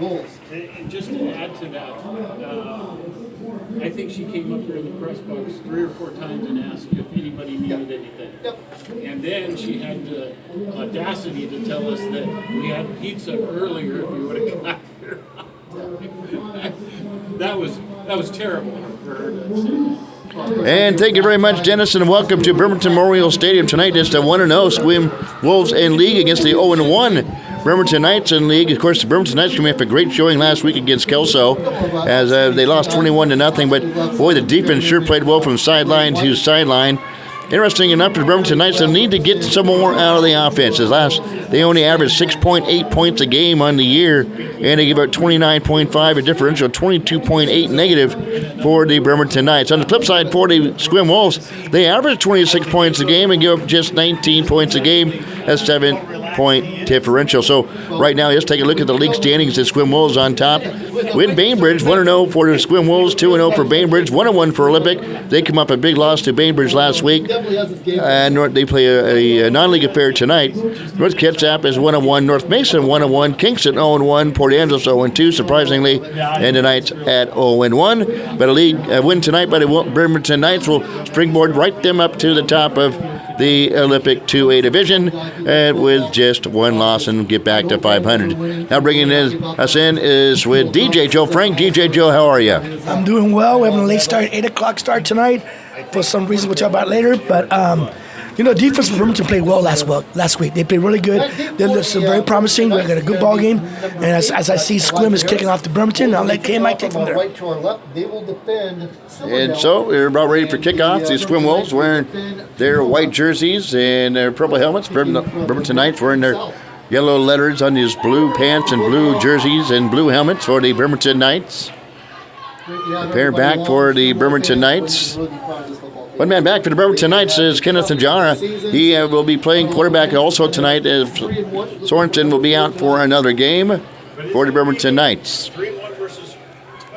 And just to add to that, I think she came up here in the press box 3 or 4 times and asked if anybody needed anything. And then she had the audacity to tell us that we had pizza earlier if we would have got here. That was terrible for her to say that. And thank you very much, Dennis, and welcome to Bremerton Memorial Stadium tonight. It's the 1-0 Sequim Wolves in league against the 0-1 Bremerton Knights in league. Of course, the Bremerton Knights came off a great showing last week against Kelso as they lost 21-0. But boy, the defense sure played well from sideline to sideline. Interesting enough, the Bremerton Knights need to get some more out of the offense. They only averaged 6.8 points a game on the year, and they give out 29.5, a differential 22.8 negative for the Bremerton Knights. On the flip side, for the Sequim Wolves, they average 26 points a game and give up just 19 points a game, a 7-point differential. So right now, let's take a look at the league standings. The Sequim Wolves on top with Bainbridge, 1-0 for the Sequim Wolves, 2-0 for Bainbridge, 1-1 for Olympic. They come up a big loss to Bainbridge last week. And they play a non-league affair tonight. North Kitsap is 1-1, North Mason 1-1, Kingston 0-1, Port Angeles 0-2, surprisingly, and the Knights at 0-1. But a league win tonight by the Bremerton Knights will springboard right them up to the top of the Olympic 2A division with just one loss and get back to 500. Now bringing us in is with DJ Joe Frank. DJ Joe, how are you? I'm doing well. We're having a late start, 8 o'clock start tonight. For some reason we'll talk about later, but defense from Bremerton played well last week. They played really good. They looked very promising. We got a good ball game, and as I see Sequim is kicking off to Bremerton, I'll let K-Mike take from there. And so we're about ready for kickoff. The Sequim Wolves wearing their white jerseys and their purple helmets. Bremerton Knights wearing their yellow letters on these blue pants and blue jerseys and blue helmets for the Bremerton Knights. A pair back for the Bremerton Knights. One man back for the Bremerton Knights is Kenneth Najara. He will be playing quarterback also tonight as Sorensen will be out for another game for the Bremerton Knights.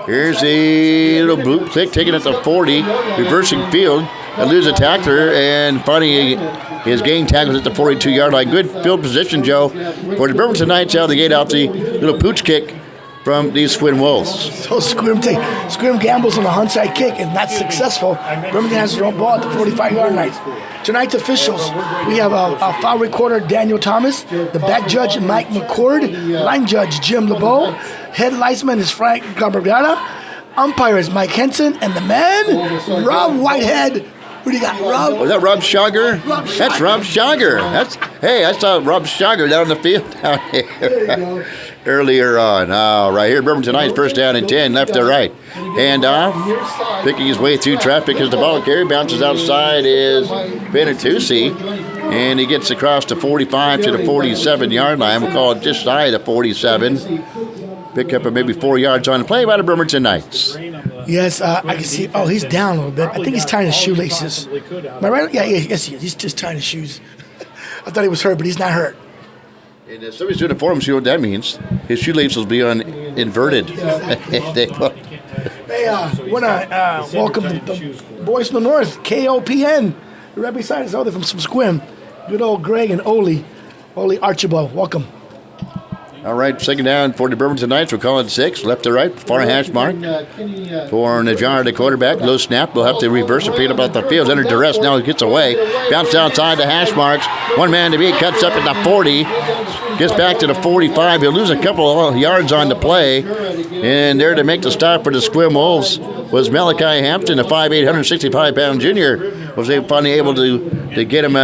Here's a little blue click taking it to 40, reversing field. And lose a tackler and finding his game tackles at the 42-yard line. Good field position, Joe, for the Bremerton Knights out of the gate off the little pooch kick from these Sequim Wolves. So Sequim gambles on a onside kick and that's successful. Bremerton has their own ball at the 45-yard line. Tonight's officials, we have a foul recorder, Daniel Thomas, the back judge, Mike McCord, line judge, Jim LeBeau, head linesman is Frank Gabriella, umpire is Mike Henson, and the man, Rob Whitehead. Who do you got, Rob? Was that Rob Schauger? That's Rob Schauger. Hey, I saw Rob Schauger down the field down here earlier on. All right, here Bremerton Knights first down and 10, left to right. Hand off, picking his way through traffic as the ball carry bounces outside is Benatucci, and he gets across the 45 to the 47-yard line. We'll call it just shy of the 47. Pick up maybe 4 yards on the play by the Bremerton Knights. Yes, I can see. Oh, he's down a little bit. I think he's tying his shoelaces. Am I right? Yeah, yes, he is. He's just tying his shoes. I thought he was hurt, but he's not hurt. And if somebody's doing it for him, see what that means. His shoelaces will be inverted. Hey, want to welcome the boys from the north, KOPN. They're right beside us. They're from Sequim. Good old Greg and Oli Archibald. Welcome. All right, second down for the Bremerton Knights. We'll call it 6, left to right, far hash mark. For Najjar, the quarterback, low snap. We'll have to reverse it, about the field. Under duress, now he gets away. Bounce outside the hash marks. One man to beat, cuts up at the 40. Gets back to the 45. He'll lose a couple of yards on the play. And there to make the stop for the Sequim Wolves was Malachi Hampton, a 5'8", 165-pound junior. Was finally able to get him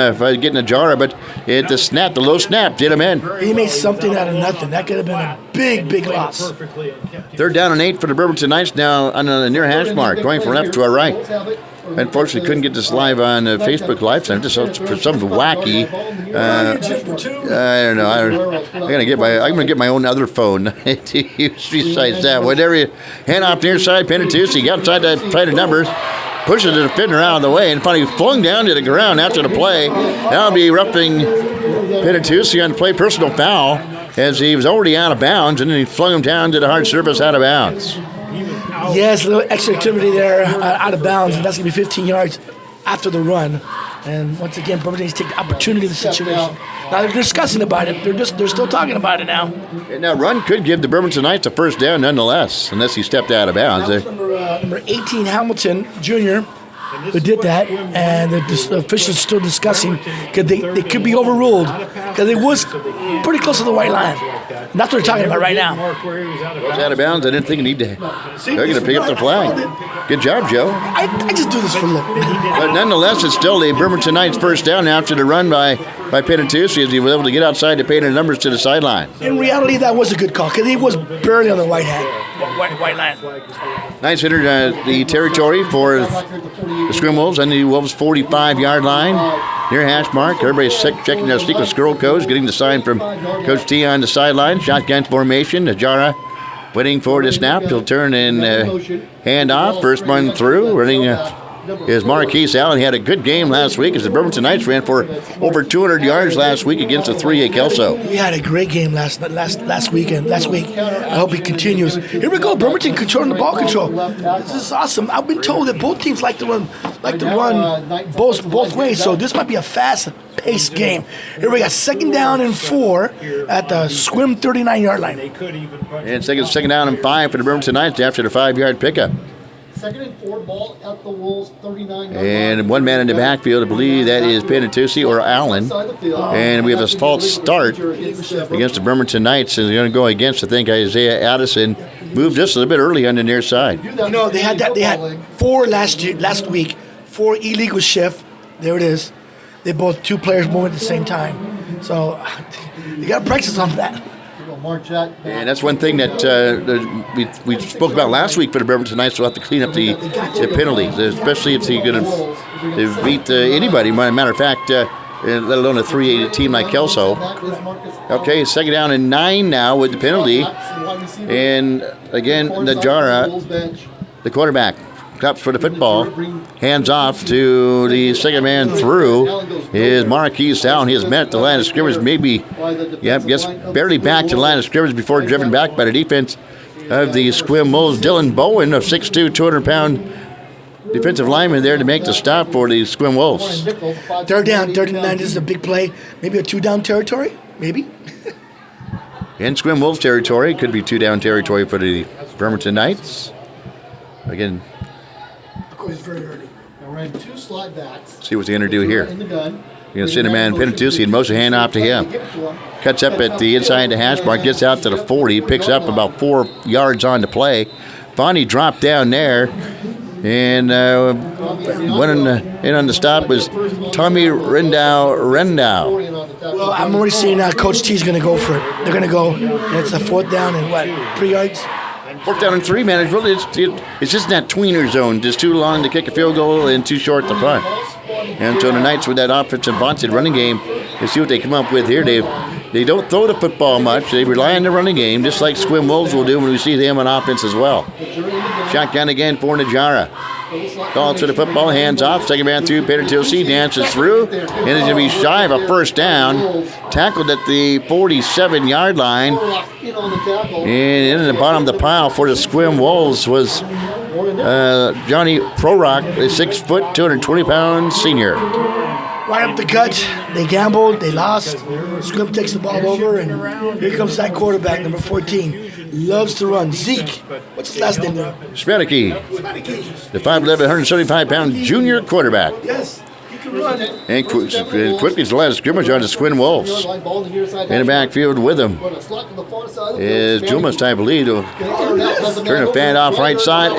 getting a jar, but the low snap, did him in. He made something out of nothing. That could have been a big loss. Third down and 8 for the Bremerton Knights now on the near hash mark, going from left to a right. Unfortunately, couldn't get this live on Facebook Live. So just for some wacky. I don't know. I'm gonna get my own other phone to use besides that. Whatever you hand off near side, Penatucci, outside that side of numbers. Pushes the defender out of the way and finally flung down to the ground after the play. That'll be roughing Penatucci on the play, personal foul, as he was already out of bounds, and then he flung him down to the hard surface out of bounds. Yes, a little extra activity there out of bounds, and that's going to be 15 yards after the run. And once again, Bremerton needs to take the opportunity of the situation. Now they're discussing about it. They're still talking about it now. And that run could give the Bremerton Knights a first down nonetheless, unless he stepped out of bounds. That was number 18, Hamilton Jr., who did that, and the officials are still discussing because they could be overruled because it was pretty close to the white line. And that's what they're talking about right now. Was out of bounds. I didn't think he needed to. They're going to pick up the flag. Good job, Joe. I just do this for a living. But nonetheless, it's still the Bremerton Knights first down after the run by Penatusi as he was able to get outside to pay the numbers to the sideline. In reality, that was a good call because he was barely on the white line. Knights entered the territory for the Sequim Wolves on the Wolves' 45-yard line near hash mark. Everybody's checking their secret squirrel codes, getting the sign from Coach T on the sideline. Shotgun formation. Najara waiting for the snap. He'll turn and hand off. First one through. Running is Marquise Allen. He had a good game last week as the Bremerton Knights ran for over 200 yards last week against the 3A Kelso. He had a great game last week. I hope he continues. Here we go. Bremerton controlling the ball control. This is awesome. I've been told that both teams like to run both ways. So this might be a fast-paced game. Here we got 2nd down and 4 at the Sequim 39-yard line. And second down and 5 for the Bremerton Knights after the 5-yard pickup. 2nd and 4 ball at the Wolves 39. And one man in the backfield, I believe that is Penatusi or Allen. And we have a false start against the Bremerton Knights. And they're going to go against, I think, Isaiah Addison. Moved just a little bit early on the near side. You know, they had 4 last week, 4 illegal shift. There it is. They both 2 players moving at the same time. So you got to practice on that. And that's one thing that we spoke about last week for the Bremerton Knights. We'll have to clean up the penalties, especially if they're going to beat anybody. Matter of fact, let alone a 3A team like Kelso. Okay, 2nd down and 9 now with the penalty. And again, Najara, the quarterback, cups for the football. Hands off to the second man through is Marquise Allen. He has met at the line of scrimmage, gets barely back to the line of scrimmage before driven back by the defense of the Sequim Wolves. Dylan Bowen, of 6'2", 200-pound defensive lineman there to make the stop for the Sequim Wolves. 3rd down, 39. This is a big play. Maybe a 2-down territory, maybe. In Sequim Wolves territory, could be 2-down territory for the Bremerton Knights. Again, Very early. Ran 2 slide backs. See what they're going to do here. In the gun. You're going to send a man Penatusi and motion hand off to him. Cuts up at the inside the hash mark, gets out to the 40, picks up about 4 yards on the play. Bonnie dropped down there, and went in on the stop was Tommy Rendau. Well, I'm already seeing Coach T's going to go for it. They're going to go, and it's a 4th down and 3 yards? 4th down and 3, man. It's just in that tweener zone. Just too long to kick a field goal and too short to punt. And so the Knights with that offensive vaunted running game, you see what they come up with here. They don't throw the football much. They rely on the running game, just like Sequim Wolves will do when we see them on offense as well. Shotgun again for Najara. Calls for the football, hands off. Second man through, Penatusi dances through. And it's going to be shy of a first down. Tackled at the 47-yard line. And in the bottom of the pile for the Sequim Wolves was Johnny Prorock, a 6', 220-pound senior. Right up the gut. They gambled. They lost. Sequim takes the ball over, and here comes that quarterback, number 14. Loves to run. Zeke. What's his last name there? Smedeke, the 5'11", 175-pound junior quarterback. Yes. He can run. And quickly to the last scrimmage on the Sequim Wolves. In the backfield with him is Jumas, I believe. Turn a fan off right side.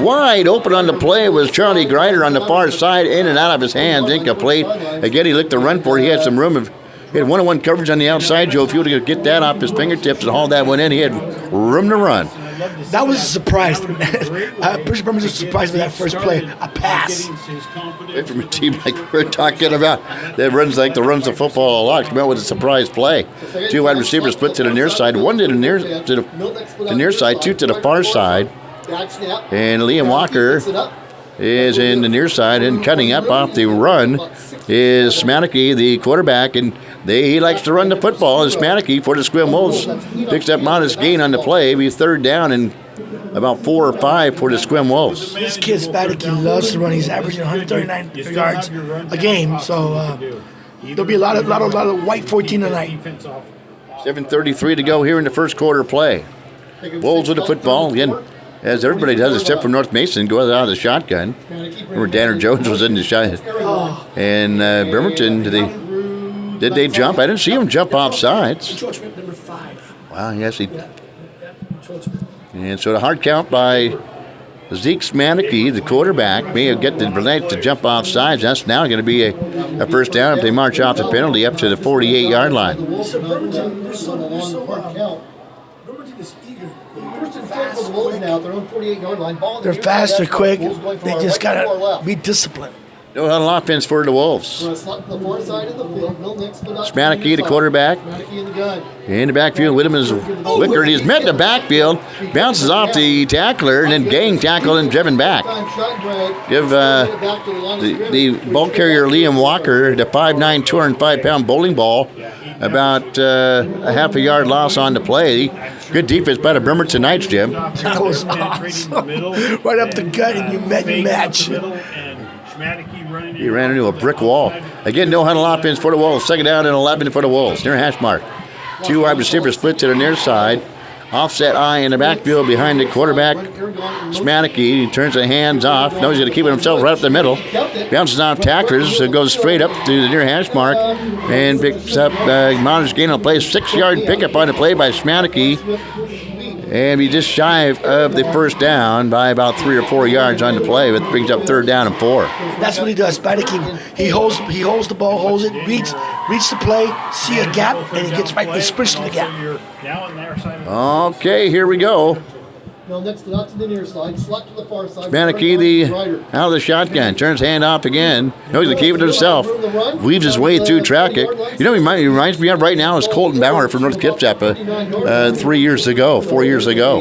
Wide open on the play was Charlie Grider on the far side. In and out of his hands. Incomplete. Again, he looked to run for it. He had some room. He had one-on-one coverage on the outside, Joe. If you were to get that off his fingertips and haul that one in, he had room to run. That was a surprise. Bishop Bremerton was surprised with that first play. A pass. From a team like we're talking about that runs the football a lot, come out with a surprise play. 2 wide receivers split to the near side. One to the near side, 2 to the far side. And Liam Walker is in the near side, and cutting up off the run is Smaneke, the quarterback, and He likes to run the football. And Smannicky for the Sequim Wolves picks up modest gain on the play. Be third down and about 4 or 5 for the Sequim Wolves. This kid Spadicki loves to run. He's averaging 139 yards a game, so there'll be a lot of white 14 tonight. 7:33 to go here in the first quarter play. Wolves with the football again, as everybody does, except for North Mason, goes out of the shotgun. Remember, Danner Jones was in the shot, and Bremerton. Did they jump? I didn't see him jump off sides. Number 5. Wow, yes, he. And so the hard count by Zeke Smannicky, the quarterback, may get the Burnett to jump off sides. That's now going to be a first down if they march off the penalty up to the 48-yard line. Bremerton is eager. They're fast, they're quick. They just got to be disciplined. No huddle offense for the Wolves. Smannicky, the quarterback. In the backfield with him is Wickard. He's met in the backfield. Bounces off the tackler and then gang tackle and driven back. Give the ball carrier Liam Walker the 5'9", 205-pound bowling ball about a half a yard loss on the play. Good defense by the Bremerton Knights, Jim. That was awesome. Right up the gut and you match. He ran into a brick wall. Again, no huddle offense for the Wolves. Second down and 11 for the Wolves. Near hash mark. 2 wide receivers split to the near side. Offset eye in the backfield behind the quarterback. Smannicky, he turns the hands off. Knows he's going to keep it himself right up the middle. Bounces off tacklers. So goes straight up to the near hash mark. And picks up modest gain on play. 6-yard pickup on the play by Smannicky. And he's just shy of the first down by about 3 or 4 yards on the play, but brings up third down and 4. That's what he does. Spadicki, he holds the ball, holds it, reads the play, see a gap, and he gets right, he sprints to the gap. Okay, here we go. Next to the near side, slot to the far side. Smannicky out of the shotgun, turns hand off again. Knows he's keeping it himself. Weaves his way through traffic. You know, he reminds me of right now is Colton Bauer from North Kitsap 4 years ago.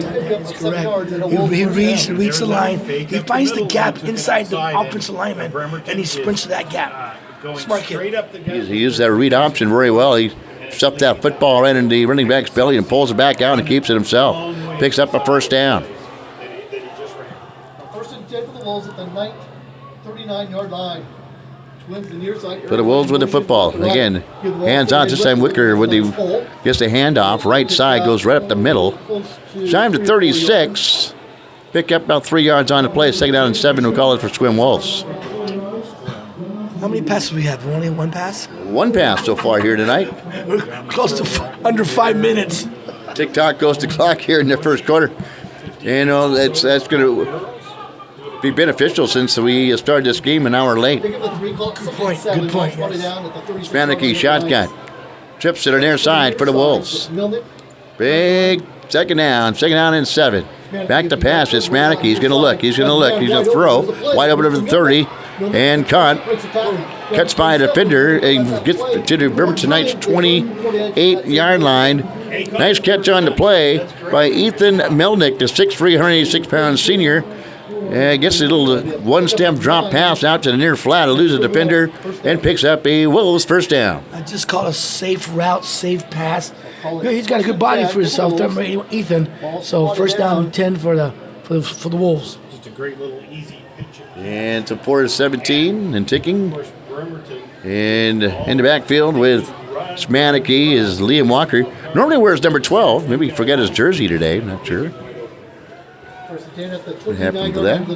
That's correct. He reads the line. He finds the gap inside the offensive lineman, and he sprints to that gap. Smart kid. He used that read option very well. He stuffed that football right in the running back's belly and pulls it back out and keeps it himself. Picks up a first down. First and 10 for the Wolves at the 39-yard line. So the Wolves with the football. Again, hands on. This time Wicker gets the handoff. Right side goes right up the middle. Shime to 36. Pick up about 3 yards on the play. Second down and 7. We'll call it for Sequim Wolves. How many passes we have? Only one pass? One pass so far here tonight. We're close to under 5 minutes. Tick-tock goes to clock here in the first quarter. You know, that's going to be beneficial since we started this game an hour late. Good point. Smannicky shotgun. Trips to the near side for the Wolves. Big second down and 7. Back to pass. It's Smannicky. He's going to look. He's going to throw. Wide open over the 30. And caught. Cuts by a defender and gets to the Bremerton Knights 28-yard line. Nice catch on the play by Ethan Melnick, the 6'3", 186-pound senior. Gets a little one-step drop pass out to the near flat, eludes a defender, and picks up a Wolves first down. I just call a safe route, safe pass. He's got a good body for himself, Ethan. So first down and 10 for the Wolves. Just a great little easy pitch. And to 4-17 and ticking. And in the backfield with Smannicky is Liam Walker. Normally wears number 12. Maybe he forgot his jersey today. I'm not sure. What happened to that?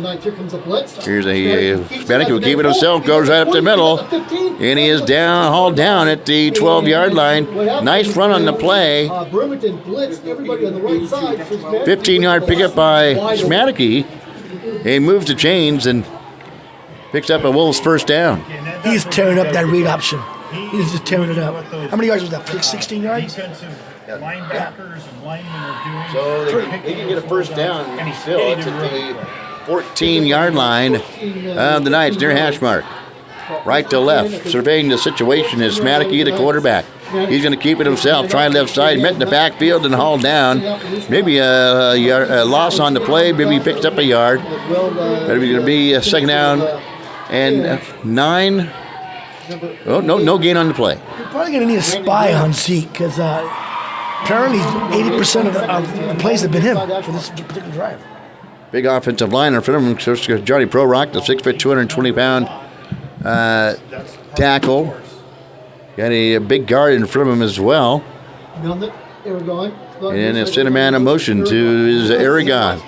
Here's Smannicky will keep it himself. Goes right up the middle. And he is hauled down at the 12-yard line. Nice run on the play. 15-yard pickup by Smannicky. He moves the chains and picks up a Wolves first down. He's tearing up that read option. He's just tearing it up. How many yards was that? 16 yards? Linebackers and linemen are doing. So they can get a first down and still. It's at the 14-yard line of the Knights near hash mark. Right to left, surveying the situation is Smannicky, the quarterback. He's going to keep it himself. Try left side, met in the backfield and hauled down. Maybe a loss on the play. Maybe he picked up a yard. But it's going to be a second down and 9. Oh, no gain on the play. You're probably going to need a spy on Zeke because apparently 80% of the plays have been him for this particular drive. Big offensive line in front of him. Johnny Prorock, the 6', 220-pound tackle. Got a big guard in front of him as well. And a center man in motion to is Aragon.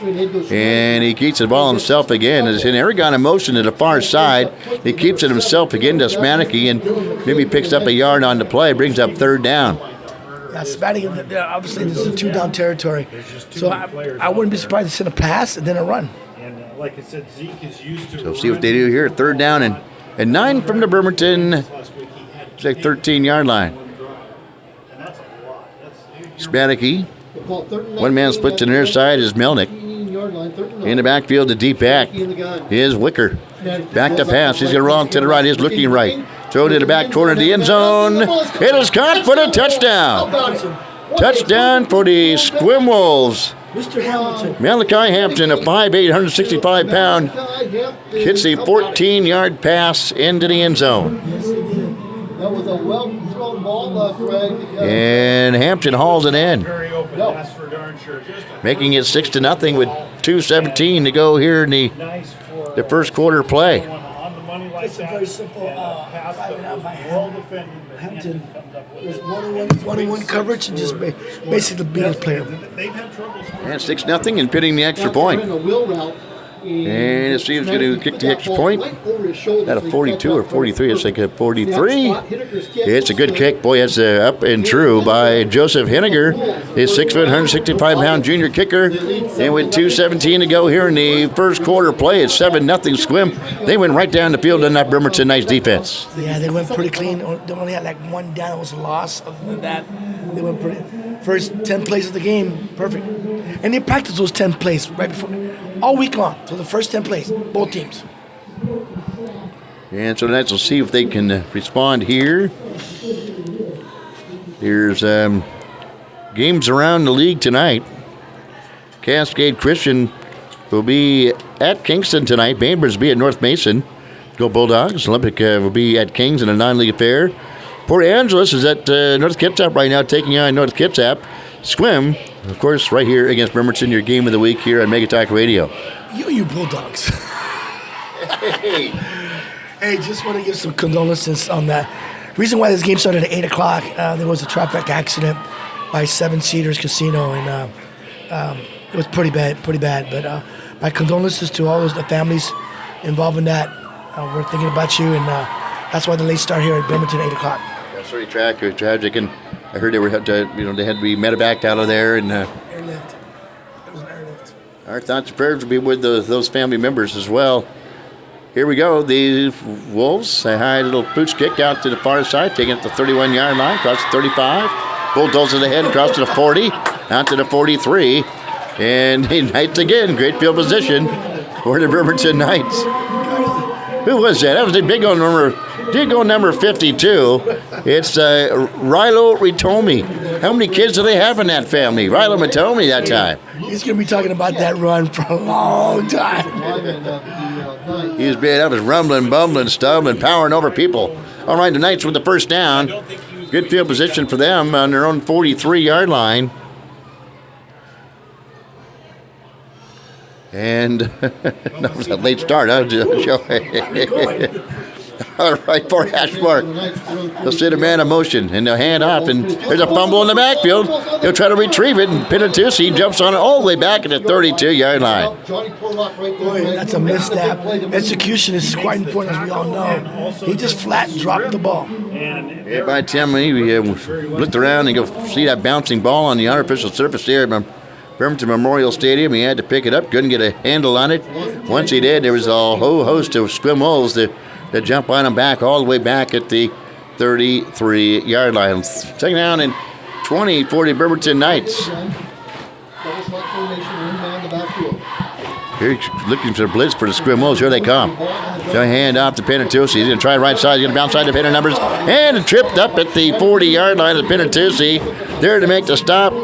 And he keeps the ball himself again. As in Aragon in motion to the far side. He keeps it himself again to Smannicky and maybe picks up a yard on the play. Brings up third down. Yeah, Smannicky, obviously this is a two-down territory. So I wouldn't be surprised to send a pass and then a run. And like I said, Zeke is used to. So see what they do here. Third down and 9 from the Bremerton. It's like 13-yard line. Spannicky. One man split to the near side is Melnick. In the backfield, the deep back is Wicker. Back to pass. He's going to roll to the right. He's looking right. Throw to the back corner of the end zone. It is caught for the touchdown. Touchdown for the Sequim Wolves. Mr. Hamilton. Malachi Hampton, a 5'8", 165-pound, hits a 14-yard pass into the end zone. That was a well-thrown ball, Craig. And Hampton hauls it in, Very open. That's for darn sure. making it 6-0 with 2:17 to go here in the first quarter play. On the money like It's a that, very simple pass driving out by well defended. Hampton. There's one-on-one coverage and just basically beat his player. They've had trouble scoring. And 6-0 and pitting the extra point. And let's see who's going to kick the extra point. At a 42 or 43. It's like a 43. It's a good kick. Boy, that's up and true by Joseph Henniger. His 6', 165-pound junior kicker. And with 2:17 to go here in the first quarter play, it's 7-0 Sequim. They went right down the field on that Bremerton Knights defense. Yeah, they went pretty clean. They only had like one down. It was a loss. Other than that, they went pretty. First 10 plays of the game, perfect. And they practiced those 10 plays right before, all week long. So the first 10 plays, both teams. And so the Knights will see if they can respond here. There's games around the league tonight. Cascade Christian will be at Kingston tonight. Bainbridge will be at North Mason. Go Bulldogs. Olympic will be at Kings in a non-league affair. Port Angeles is at North Kitsap right now, taking on North Kitsap. Sequim, of course, right here against Bremerton, your game of the week here on Mega Talk Radio. You Bulldogs. Hey, just want to give some condolences on that. Reason why this game started at 8 o'clock, there was a traffic accident by Seven Cedars Casino, and it was pretty bad. But my condolences to all the families involved in that. We're thinking about you, and that's why the late start here at Bremerton, 8 o'clock. That's very tragic, and I heard they were they had to be medevaced out of there, and Airlift. It was an airlift. our thoughts and prayers will be with those family members as well. Here we go. The Wolves, a high little pooch kick out to the far side, taking it to the 31-yard line, across the 35. Bulldozer ahead, across to the 40, out to the 43. And the Knights again, great field position for the Bremerton Knights. Who was that? That was the big old number 52. It's Rilo Ritomi. How many kids do they have in that family? Rilo Ritomi that time. He's going to be talking about that run for a long time. He's been up, rumbling, bumbling, stumbling, powering over people. All right, the Knights with the first down. Good field position for them on their own 43-yard line. And that was a late start, huh, Joe? All right, for Ashmark. They'll sit a man in motion, and they'll hand off, and there's a fumble in the backfield. He'll try to retrieve it, and Pinatusi jumps on it all the way back at the 32-yard line. Boy, that's a misstep. Execution is quite important, as we all know. He just flat dropped the ball. Yeah, by the time we looked around and go see that bouncing ball on the unofficial surface there at Bremerton Memorial Stadium, he had to pick it up, couldn't get a handle on it. Once he did, there was a whole host of Sequim Wolves that jump on him back all the way back at the 33-yard line. Second down and 20 for the Bremerton Knights. Here looking for the blitz for the Sequim Wolves. Here they come. So hand off to Pinatusi. He's going to try right side. He's going to bounce side to Pinner numbers. And tripped up at the 40-yard line of Pinatusi. There to make the stop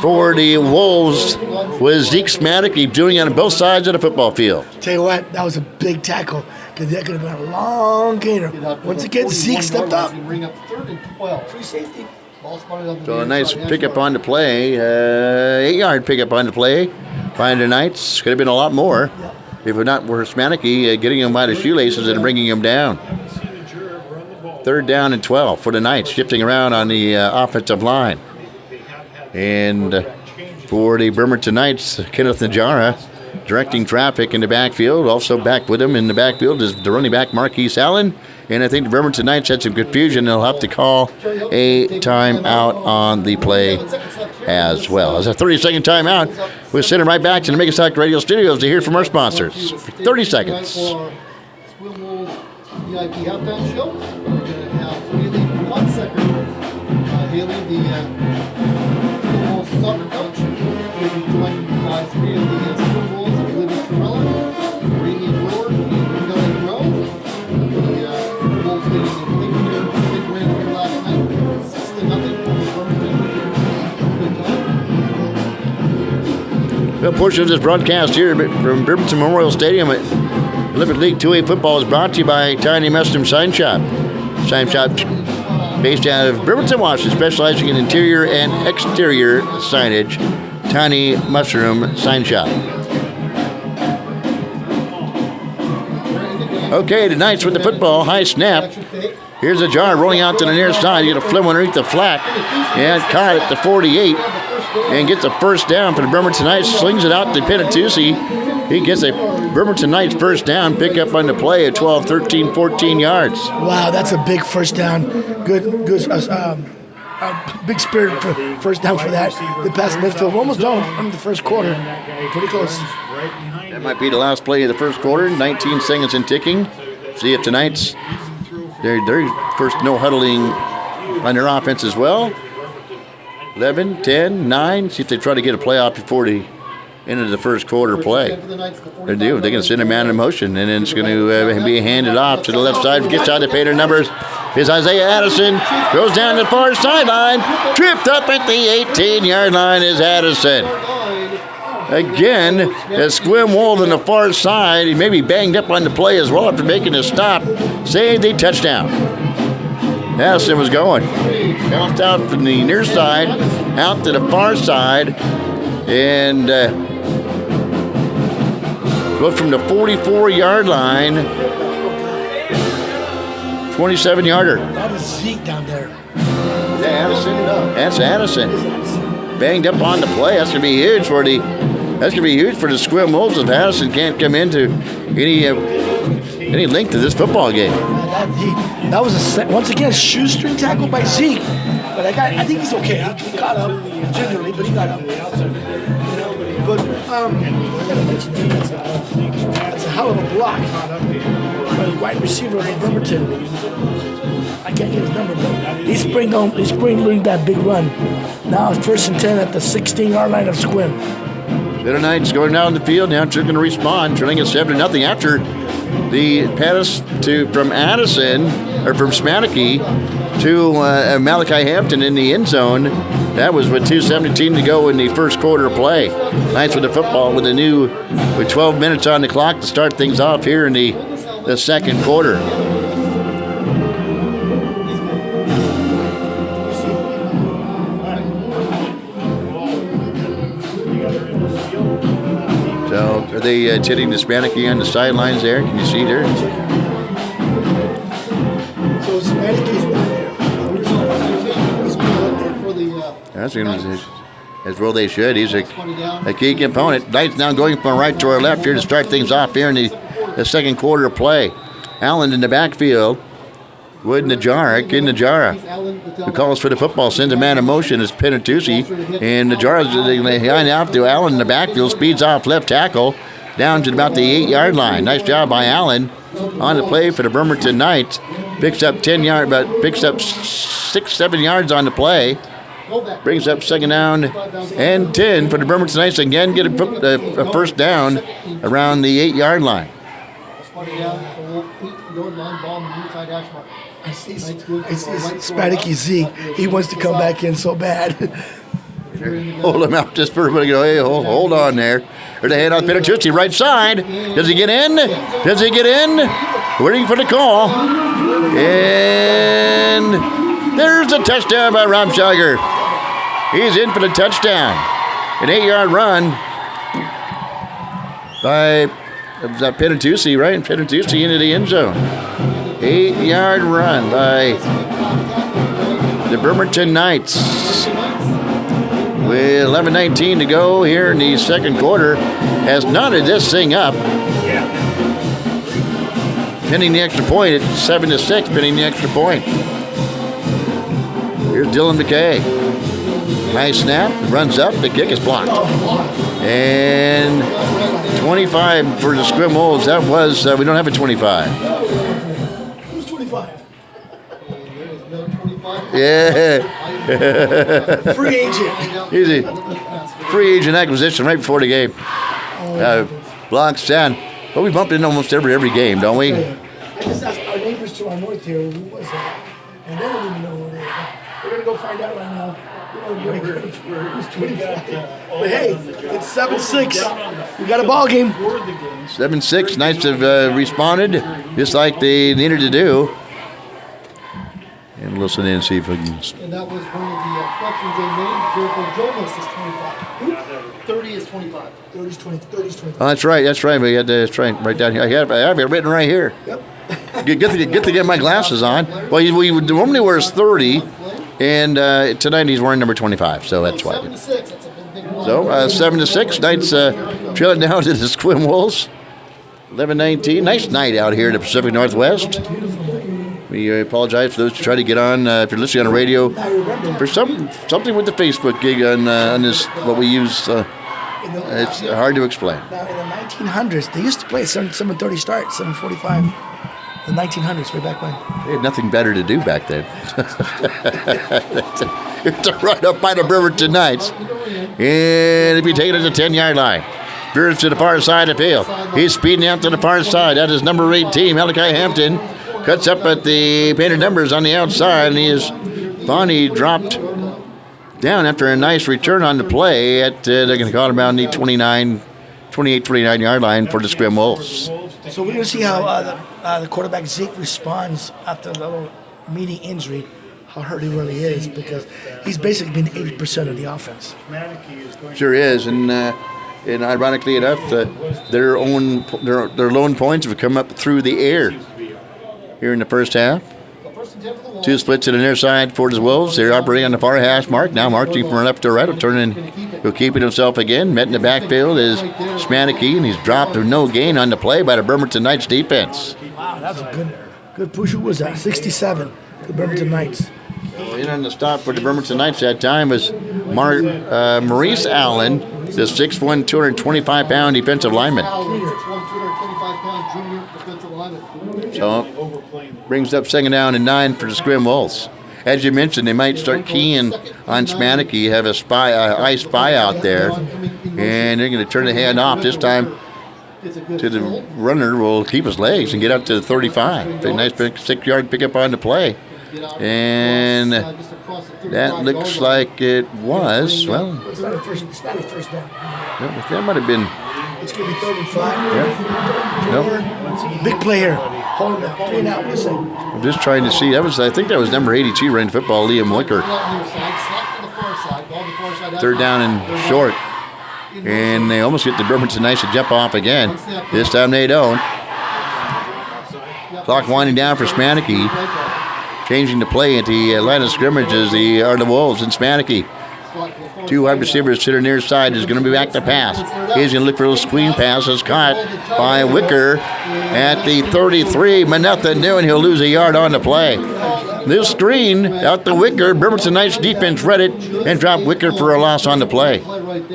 for the Wolves was Zeke Smatic. He's doing it on both sides of the football field. Tell you what, that was a big tackle. Because that could have been a long gainer. Once again, Zeke stepped up. Bring up 3rd and 12. Free safety. Ball spotted on the So a near nice side, pickup Ashmark. on the play, 8-yard pickup on the play by the Knights. Could have been a lot more if it not were Smannicky getting him by the shoelaces and bringing him down. 3rd down and 12 for the Knights, shifting around on the offensive line. And for the Bremerton Knights, Kenneth Najara directing traffic in the backfield. Also back with him in the backfield is the running back Marquise Allen. And I think the Bremerton Knights had some confusion. They'll have to call a timeout on the play as well. As a 30-second timeout, we'll send it right back to the Mega Stock Radio Studios to hear from our sponsors. 30 seconds. For Squim Wolves VIP halftime show, we're going to have Haley 1 second. Haley, the Squim Wolves soccer coach, will be joined by 3 of the Squim Wolves, Olivia Corella, Rainy Brewer, and Kelly Grove. The Wolves getting a big win here last night, 6-0 over Bremerton. A portion of this broadcast here from Bremerton Memorial Stadium at Olympic League 2A football is brought to you by Tiny Mushroom Sign Shop. Sign Shop based out of Bremerton, Washington, specializing in interior and exterior signage. Tiny Mushroom Sign Shop. Okay, the Knights with the football. High snap. Here's a jar rolling out to the near side. You got a flim underneath the flat. And caught at the 48. And gets a first down for the Bremerton Knights. Slings it out to Penatusi. He gets a Bremerton Knights first down. Pick up on the play at 12, 13, 14 yards. Wow, that's a big first down. Good, big spirit for first down for that. The pass midfield. We're almost done in the first quarter. Pretty close. That might be the last play of the first quarter. 19 seconds and ticking. See if tonight's they're first no huddling on their offense as well. 11, 10, 9. See if they try to get a play out before the end of the first quarter play. They do. They're going to send a man in motion, and then it's going to be handed off to the left side. Gets out to pay their numbers. Is Isaiah Addison. Goes down the far sideline. Tripped up at the 18-yard line is Addison. Again, a Squim Wolf on the far side. He may be banged up on the play as well after making a stop. Saved a touchdown. Addison was going. Bounced out from the near side, out to the far side, and goes from the 44-yard line, 27-yarder. That is Zeke down there. Yeah, Addison. That's Addison. Banged up on the play. That's gonna be huge for the Squim Wolves if Addison can't come into any length to this football game. That was once again a shoestring tackle by Zeke, but I think he's okay. He got up gingerly, but he got up. But I gotta mention that's a hell of a block by the wide receiver of Bremerton. I can't get his number, but he's spring-loading that big run. Now it's 1st and 10 at the 16-yard line of Squim. The Knights going down the field. Now they're going to respond, trailing at 7-0 after the pass from Addison, or from Smannicky to Malachi Hampton in the end zone. That was with 2:17 to go in the first quarter play. Knights with the football with 12 minutes on the clock to start things off here in the second quarter. So are they hitting the Smannicky on the sidelines there? Can you see there? So Smannicky's not there. As well they should. He's a key component. Knights now going from right to our left here to start things off here in the second quarter play. Allen in the backfield with Najara. Kid Najara, who calls for the football, sends a man in motion as Penatusi. And Najara's behind out to Allen in the backfield. Speeds off left tackle down to about the 8-yard line. Nice job by Allen on the play for the Bremerton Knights. Picks up 6, 7 yards on the play. Brings up second down and 10 for the Bremerton Knights. Again, get a first down around the 8-yard line. It's Spadicki Zeke. He wants to come back in so bad. Hold him out just for a minute. Go, hey, hold on there. There's a hand on Penatucci, right side. Does he get in? Does he get in? Waiting for the call. And there's a touchdown by Rob Scheiger. He's in for the touchdown. An 8-yard run by Penatucci, right? Penatucci into the end zone. 8-yard run by the Bremerton Knights. With 11:19 to go here in the second quarter, has knotted this thing up. Pinning the extra point at 7-6, pinning the extra point. Here's Dylan McKay. High snap, runs up, the kick is blocked. And 25 for the Sequim Wolves. That was, we don't have a 25. Who's 25? Yeah. Free agent. Easy. Free agent acquisition right before the game. Blocks down. Well, we bumped in almost every game, don't we? I just asked our neighbors to our north here, who was that? And they don't even know who they are. We're going to go find out right now. Who's 25? But hey, it's 7-6. We got a ball game. 7-6. Knights have responded just like they needed to do. And listen in and see if we can. And that was one of the corrections they made. Jericho Jonas is 25. 30 is 25. 30 is 25. Oh, that's right. We had to try right down here. I have it written right here. Yep. Get to get my glasses on. Well, we normally wears 30, and tonight he's wearing number 25, so that's why. 7-6. That's a big one. So 7-6. Knights trailing down to the Sequim Wolves. 11:19. Nice night out here in the Pacific Northwest. We apologize for those who try to get on. If you're listening on the radio, for something with the Facebook gig on this, what we use, it's hard to explain. Now, in the 1900s, they used to play at 7:30 start, 7:45. The 1900s, way back when. They had nothing better to do back then. It's right up by the Bremerton Knights. And if you take it at the 10-yard line, veers to the far side of the field. He's speeding out to the far side. That is number 18, Malachi Hampton. Cuts up at the painted numbers on the outside, and he is finally dropped down after a nice return on the play. They're going to call him around the 29-yard line for the Sequim Wolves. So we're going to see how the quarterback Zeke responds after the little meaty injury, how hurt he really is, because he's basically been 80% of the offense. Sure is, and ironically enough, their lone points have come up through the air here in the first half. Two splits to the near side for the Wolves. They're operating on the far hash mark. Now marching from left to right. He'll keep it himself again. Met in the backfield is Smannicky, and he's dropped with no gain on the play by the Bremerton Knights defense. Wow, that's a good push. Who was that? 67, the Bremerton Knights. In on the stop for the Bremerton Knights that time was Maurice Allen, the 6'1", 225-pound defensive lineman. 225-pound junior defensive lineman. So brings up second down and 9 for the Sequim Wolves. As you mentioned, they might start keying on Smannicky, have a eye spy out there, and they're going to turn the hand off this time to the runner. Will keep his legs and get up to the 35. A nice 6-yard pickup on the play. And that looks like it was, well, It's not a first down. that might have been. It's going to be 3rd and 5. Nope. Big player. Hold it up. 3 and out. What do you say? I'm just trying to see. I think that was number 82 running football, Liam Wicker. 3rd down and short. And they almost get the Bremerton Knights to jump off again. This time they don't. Clock winding down for Smannicky. Changing the play at the line of scrimmage is the Wolves and Smannicky. 2 wide receivers to the near side is going to be back to pass. He's going to look for a little screen pass. It's caught by Wicker at the 33. But nothing doing. He'll lose a yard on the play. This screen out the Wicker. Bremerton Knights defense read it and dropped Wicker for a loss on the play.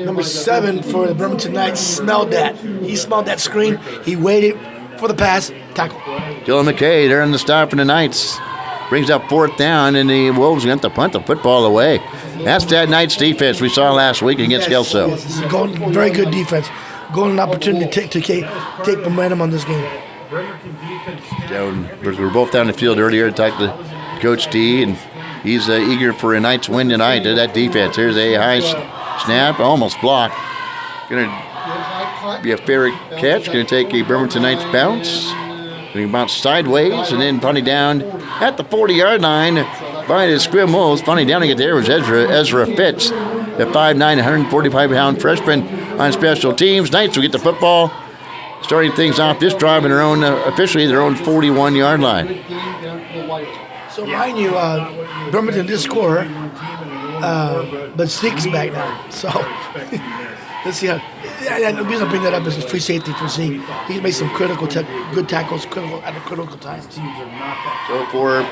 Number 7 for the Bremerton Knights smelled that. He smelled that screen. He waited for the pass. Tackle. Dylan McKay, they're in the stop for the Knights. Brings up 4th down, and the Wolves got to punt the football away. That's that Knights defense we saw last week against Kelso. Yes, it's a very good defense. Golden opportunity to take momentum on this game. We were both down the field earlier to talk to Coach D, and He's eager for a Knights win tonight. That defense. There's a high snap, almost blocked. Going to be a fair catch. Going to take a Bremerton Knights bounce. Going to bounce sideways and then punting down at the 40-yard line by the Sequim Wolves. Punting down to get there was Ezra Fitz, the 5'9", 145-pound freshman on special teams. Knights will get the football, starting things off this drive in their own, officially their own 41-yard line. So mind you, Bremerton did score, but Zeke's back now. So let's see how. And the reason I bring that up is free safety for Zeke. He's made some good tackles, at critical times. So for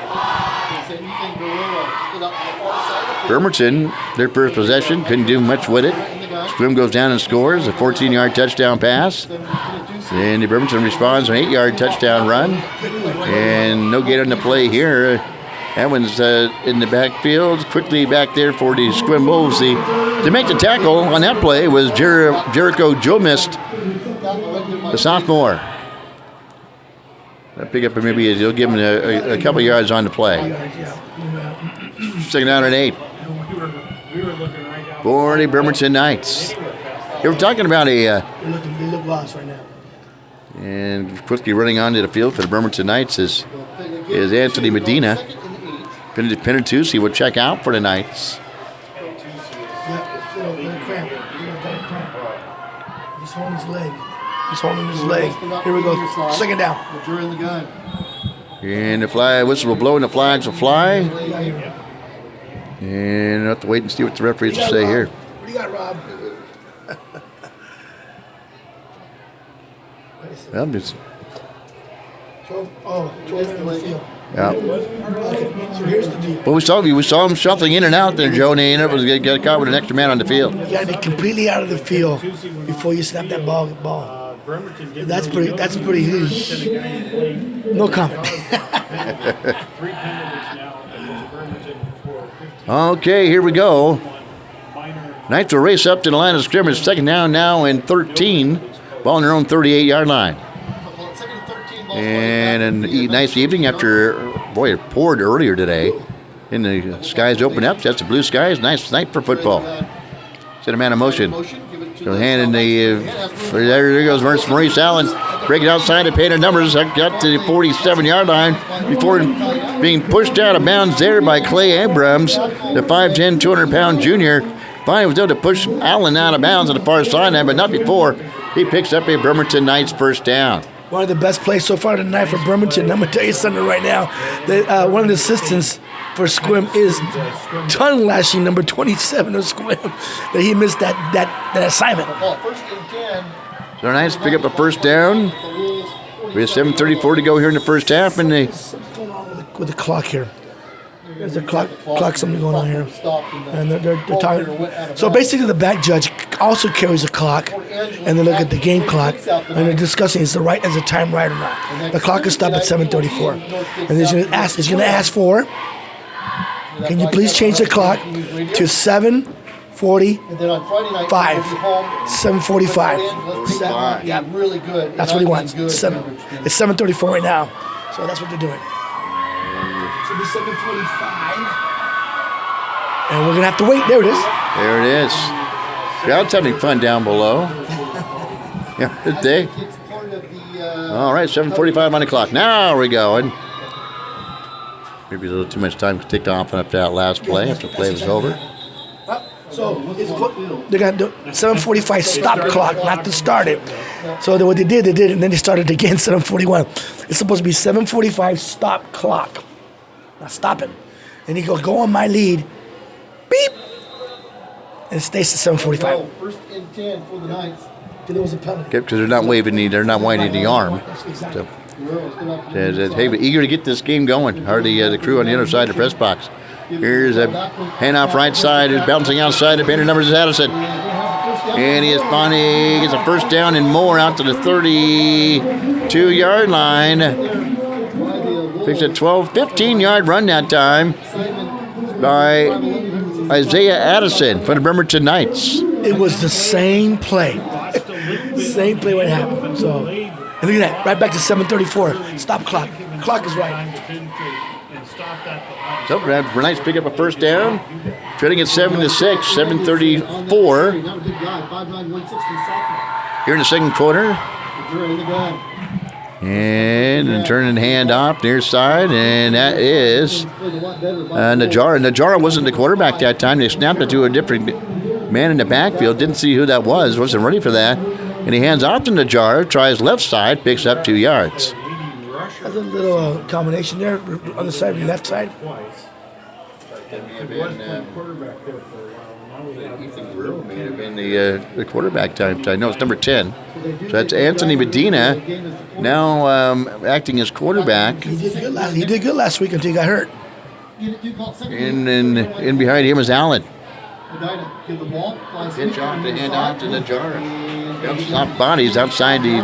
Bremerton, their first possession, couldn't do much with it. Sequim goes down and scores a 14-yard touchdown pass. And Bremerton responds an 8-yard touchdown run. And no gain on the play here. That one's in the backfield. Quickly back there for the Sequim Wolves. To make the tackle on that play was Jericho Jomist, the sophomore. That pick up maybe he'll give him a couple yards on the play. Second down and 8. For the Bremerton Knights. They were talking about They look lost right now. and quickly running onto the field for the Bremerton Knights is Anthony Medina. Penatusi will check out for the Knights. He's holding his leg. He's holding his leg. Here we go. Second down. During the gun. And the flag whistle will blow and the flags will fly. And we'll have to wait and see what the referees will say here. What do you got, Rob? Well, it's, 12 in the field. yeah. Okay, so here's the deal. But we saw him shuffling in and out there, Joe, and he ended up got caught with an extra man on the field. You got to be completely out of the field before you snap that ball. That's pretty huge. No comment. Okay, here we go. Knights will race up to the line of scrimmage. Second down now and 13. Ball on their own 38-yard line. And a nice evening after, boy, it poured earlier today. And the skies open up. That's the blue skies. Nice night for football. Set a man in motion. So hand in the, there goes Maurice Allen. Breaking outside the painted numbers. Got to the 47-yard line before being pushed out of bounds there by Clay Abrams, the 5'10", 200-pound junior. Finally was able to push Allen out of bounds on the far sideline, but not before he picks up a Bremerton Knights first down. One of the best plays so far tonight for Bremerton. I'm going to tell you something right now. One of the assistants for Sequim is tongue lashing number 27 of Sequim. That he missed that assignment. So Knights pick up a first down. We have 7:34 to go here in the first half. And What's going on with the clock here? There's a clock something going on here. And they're talking. So basically the back judge also carries a clock, and they look at the game clock, and they're discussing is the time right or not. The clock is stopped at 7:34. And he's going to ask for, can you please change the clock to 7:45? 7:45. Yeah, really good. that's what he wants. It's 7:34 right now. So that's what they're doing. Should be 7:45. And we're going to have to wait. There it is. there it is. Crowd's having fun down below. Yeah, good day. All right, 7:45 on the clock. Now we're going. Maybe a little too much time ticked off after that last play, after the play was over. So they got the 7:45 stop clock, not to start it. So what they did, and then they started again 7:41. It's supposed to be 7:45 stop clock. Now stop it. And he go on my lead. Beep. And it stays at 7:45. First and 10 for the Knights. There was a penalty. Because they're not waving the arm. Exactly. So, hey, but eager to get this game going. The crew on the other side of the press box. Here's a handoff right side. Is bouncing outside. The painted numbers is Addison. And he is finally gets a first down and more out to the 32-yard line. Picks a 15-yard run that time by Isaiah Addison for the Bremerton Knights. It was the same play. Same play what happened. So, and look at that. Right back to 7:34. Stop clock. Clock is right. and stopped at the line. So Bernice pick up a first down. Trailing at 7-6, 7:34 Not a big guy, 5'9", 160 sophomore. here in the second quarter. Najera in the gun. And turning hand off near side, and that is Played a lot better. Najara. Najara wasn't the quarterback that time. They snapped it to a different man in the backfield. Didn't see who that was. Wasn't ready for that. And he hands off to Najara. Tries left side. Picks up 2 yards. Leading rusher That's a little combination there on the side, left side. twice. It was playing quarterback there for a while. Now we have May have been the quarterback time. No, it's number 10. So that's Anthony Medina now acting as quarterback. He did good last week until he got hurt. And behind him is Allen. Medina, give the ball. Pitch off to hand off to Najara. Bounces off bodies outside the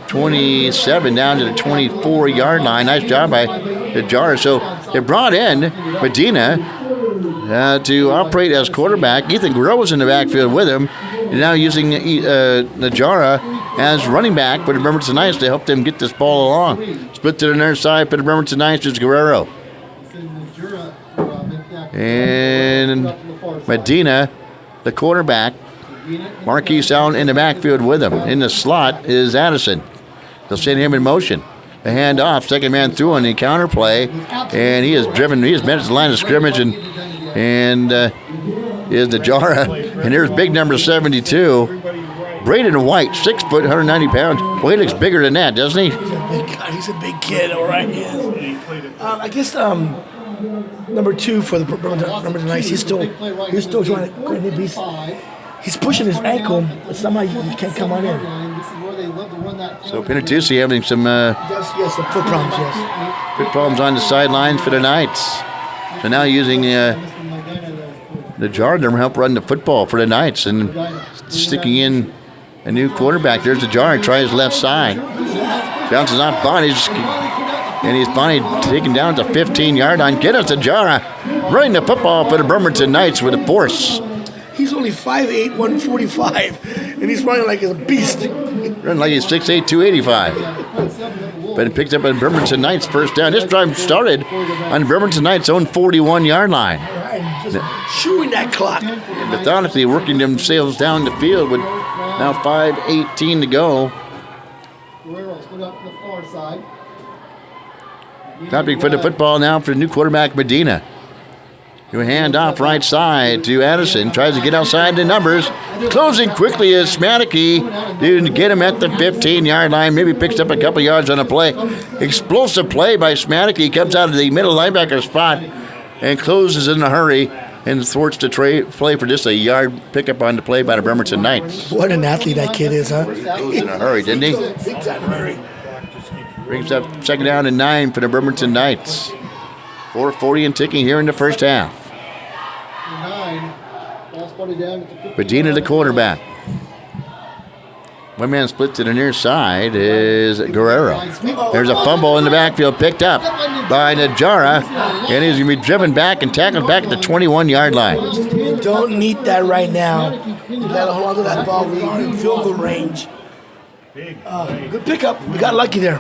27 down to the 24-yard line. Nice job by Najara. So they brought in Medina to operate as quarterback. Ethan Guerrero was in the backfield with him. And now using Najara as running back for the Bremerton Knights to help them get this ball along. Split to the near side for the Bremerton Knights is Guerrero. And Medina, the quarterback. Marquise Allen in the backfield with him. In the slot is Addison. They'll send him in motion. The handoff, second man through on the counter play, and he has met the line of scrimmage and is Najara. And there's big number 72, Braden White, 6 foot, 190 pounds. Well, he looks bigger than that, doesn't he? He's a big kid, all right. He is. I guess number 2 for the Bremerton Knights. He's still trying to. He's pushing his ankle, but somehow he can't come on in. So Pinatusi having some Yes, some foot problems. Yes. good problems on the sidelines for the Knights. So now using Najara to help run the football for the Knights and sticking in a new quarterback. There's Najara, tries left side. Bounces off bodies, and he's finally taken down to 15-yard line. Get us Najara, running the football for the Bremerton Knights with a force. He's only 5'8", 145, and he's running like a beast. Running like he's 6'8", 285. But it picked up on Bremerton Knights first down. This drive started on Bremerton Knights' own 41-yard line. Right, just chewing that clock. And methodically working themselves down the field with now 5:18 to go. Guerrero split up to the far side. Stopping for the football now for the new quarterback, Medina. You hand off right side to Addison. Tries to get outside the numbers. Closing quickly is Smatke. Didn't get him at the 15-yard line. Maybe picks up a couple yards on a play. Explosive play by Smatke. Comes out of the middle linebacker spot and closes in a hurry and thwarts the play for just a yard pickup on the play by the Bremerton Knights. What an athlete that kid is, huh? He goes in a hurry, didn't he? Big time hurry. Brings up second down and 9 for the Bremerton Knights. 4:40 and ticking here in the first half. 9. Ball spotted down at the 50. Medina, the quarterback. One man split to the near side is Guerrero. There's a fumble in the backfield picked up by Najara, and he's going to be driven back and tackled back at the 21-yard line. You don't need that right now. You got to hold on to that ball. We're in field goal range. Good pickup. We got lucky there.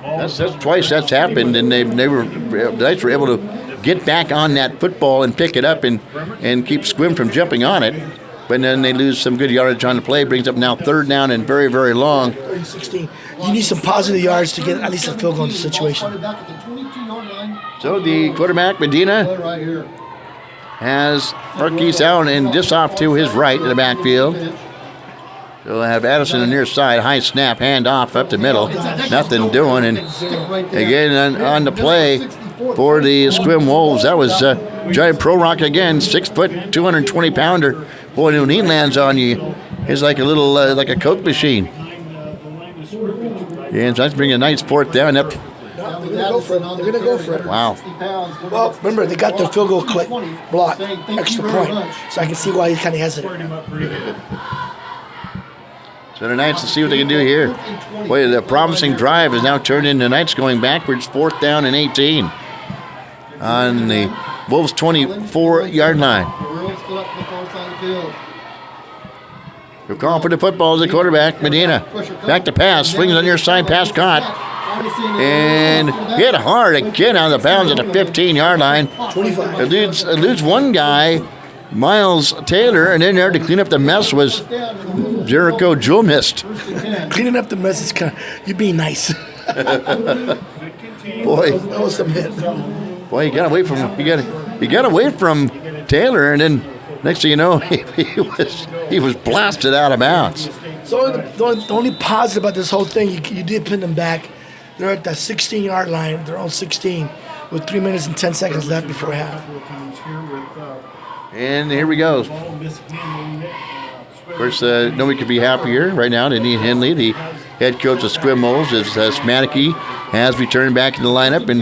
That's twice that's happened, and the Knights were able to get back on that football and pick it up and keep Sequim from jumping on it. But then they lose some good yardage on the play. Brings up now third down and very, very long. 3rd and 16. You need some positive yards to get at least a field goal in the situation. So the quarterback, Medina, has Marquise Allen and just off to his right in the backfield. So we'll have Addison on the near side. High snap, hand off up the middle. Nothing doing. And again on the play for the Sequim Wolves, that was Giant Pro Rock again. 6 foot, 220 pounder. Boy, when he lands on you, it's like a little, like a Coke machine. And so that's bringing a nice 4th down up. They're going to go for it. Wow. Well, remember, they got their field goal block, extra point. So I can see why he's kind of hesitant. So the Knights, let's see what they can do here. Boy, the promising drive is now turned into Knights going backwards. 4th down and 18 on the Wolves' 24-yard line. They're calling for the football as the quarterback, Medina. Back to pass, swings on your side, pass caught. and hit hard again out of the bounds at the 15-yard line. 25. It eludes one guy, Miles Taylor, and in there to clean up the mess was Jericho Jewel Mist. Cleaning up the mess is kind of, you're being nice. Boy, That was some hit. boy, you got away from Taylor, and then next thing you know, he was blasted out of bounds. So the only positive about this whole thing, you did pin them back. They're at the 16-yard line, their own 16, with 3 minutes and 10 seconds left before half. And here we go. Of course, nobody could be happier right now than Ian Henley, the head coach of Sequim Wolves, as Smannicky has returned back in the lineup, and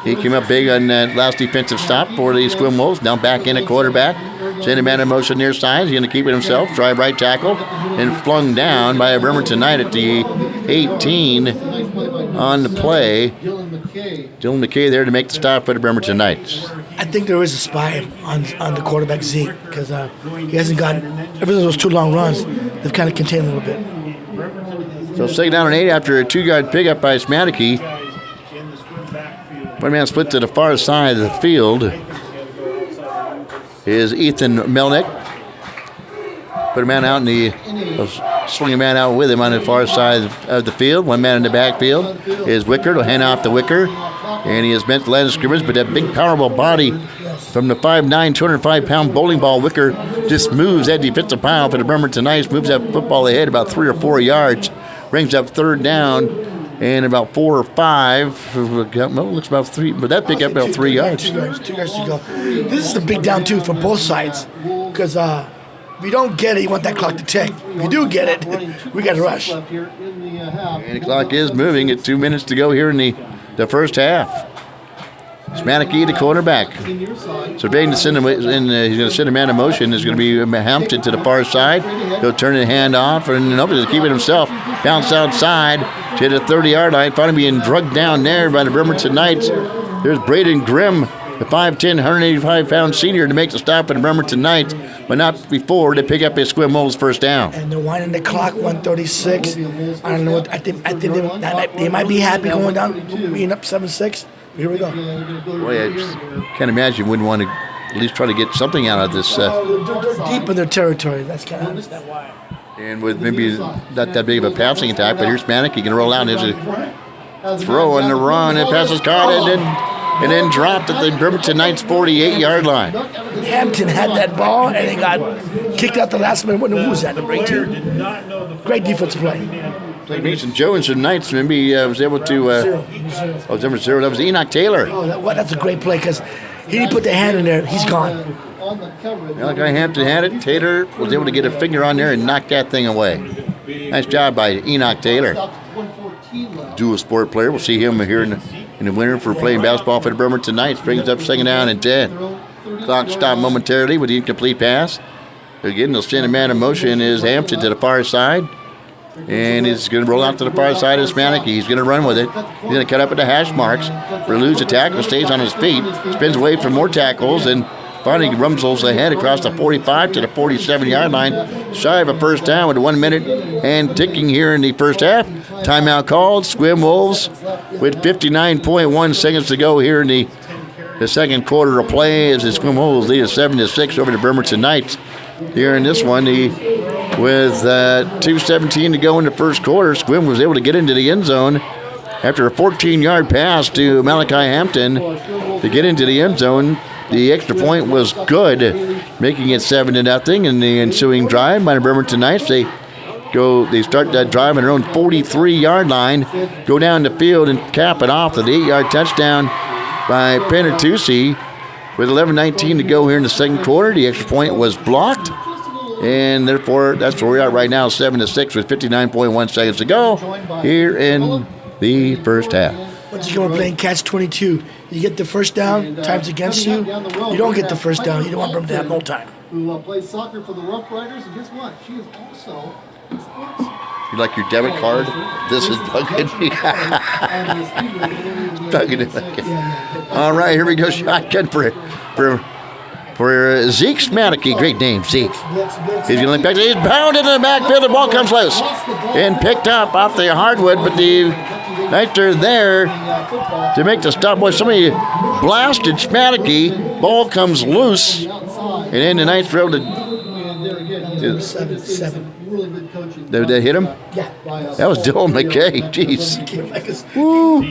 he came up big on that last defensive stop for the Sequim Wolves. Now back in at quarterback. Send a man in motion near side. He's going to keep it himself. Drive right tackle. And flung down by a Bremerton Knight at the 18 on the play. Dylan McKay there to make the stop for the Bremerton Knights. I think there is a spy on the quarterback Zeke because he hasn't gotten, ever since those 2 long runs, they've kind of contained a little bit. So second down and 8 after a 2-yard pickup by Smannicky. One man split to the far side of the field is Ethan Melnick. Put a man out in the swing a man out with him on the far side of the field. One man in the backfield is Wicker. Will hand off to Wicker, and he has meant to land of scrimmage, but that big powerful body from the 5'9", 205-pound bowling ball, Wicker just moves that defensive pile for the Bremerton Knights, moves that football ahead about 3 or 4 yards, brings up third down, and about 4 or 5. Well, looks about 3, but that picked up about 3 yards. 2 yards to go. This is the big down, too, for both sides because if you don't get it, you want that clock to tick. If you do get it, we got to rush. And the clock is moving at 2 minutes to go here in the first half. Smannicky, the quarterback. Surveying to send him, he's going to send a man in motion. Is going to be Hampton to the far side. He'll turn the hand off, and nobody's to keep it himself. Bounce outside to the 30-yard line. Finally being drugged down there by the Bremerton Knights. There's Braden Grimm, the 5'10", 185-pound senior, to make the stop at the Bremerton Knights, but not before they pick up his Sequim Wolves first down. And they're winding the clock, 1:36. I don't know what. I think they might be happy going down, being up 7-6. Here we go. Boy, I can't imagine you wouldn't want to at least try to get something out of this. They're deep in their territory. That's kind of understand why. And with maybe not that big of a passing attack, but here's Smannick. He can roll out. There's a throw and the run, and pass is caught and then dropped at the Bremerton Knights 48-yard line. Hampton had that ball, and they got kicked out the last minute. Who was that, number 18? Great defensive play. Mason Jones from Knights maybe was able to. Number 0. That was Enoch Taylor. Oh, that's a great play because he didn't put the hand in there. He's gone. Malachi Hampton had it. Taylor was able to get a finger on there and knock that thing away. Nice job by Enoch Taylor. Dual sport player. We'll see him here in the winter for playing basketball for the Bremerton Knights. Brings up second down and 10. Clock stopped momentarily with the incomplete pass. Again, they'll send a man in motion is Hampton to the far side. And he's going to roll out to the far side of Smannicky. He's going to run with it. He's going to cut up at the hash marks. Reludes a tackle, stays on his feet, spins away from more tackles, and finally rumbles ahead across the 45 to the 47-yard line. Shy of a first down with 1 minute and ticking here in the first half. Timeout called. Sequim Wolves with 59.1 seconds to go here in the second quarter of play as the Sequim Wolves lead 7-6 over the Bremerton Knights. Here in this one, with 2:17 to go in the first quarter, Sequim was able to get into the end zone after a 14-yard pass to Malachi Hampton to get into the end zone. The extra point was good, making it 7-0 in the ensuing drive by the Bremerton Knights. They start that drive on their own 43-yard line, go down the field and cap it off with an 8-yard touchdown by Panatucci. With 11:19 to go here in the second quarter, the extra point was blocked, and therefore that's where we are right now, 7-6 with 59.1 seconds to go here in the first half. Once you go playing catch-22, you get the first down, time's against you. You don't get the first down, you don't want them to have no time. Who plays soccer for the Rough Riders, and guess what? She is also in sports. You like your debit card? This is fucking. All right, here we go. Shotgun for Zeke Smannicky. Great name, Zeke. He's going to look back. He's pounded in the backfield. The ball comes loose and picked up off the hardwood, but the Knights are there to make the stop. Boy, somebody blasted Schmadeke. Ball comes loose. And then the Knights were able to. Number 7. Really good coaching. Did that hit him? Yeah. That was Dylan McKay. Jeez. Woo.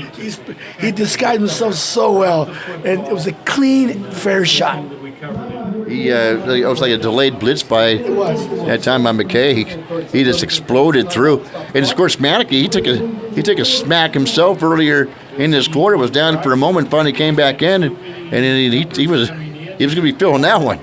He disguised himself so well, and it was a clean, fair shot. It was like a delayed blitz by that time by McKay. He just exploded through. And of course, Schmadeke, he took a smack himself earlier in this quarter. Was down for a moment, finally came back in, and then he was going to be feeling that one.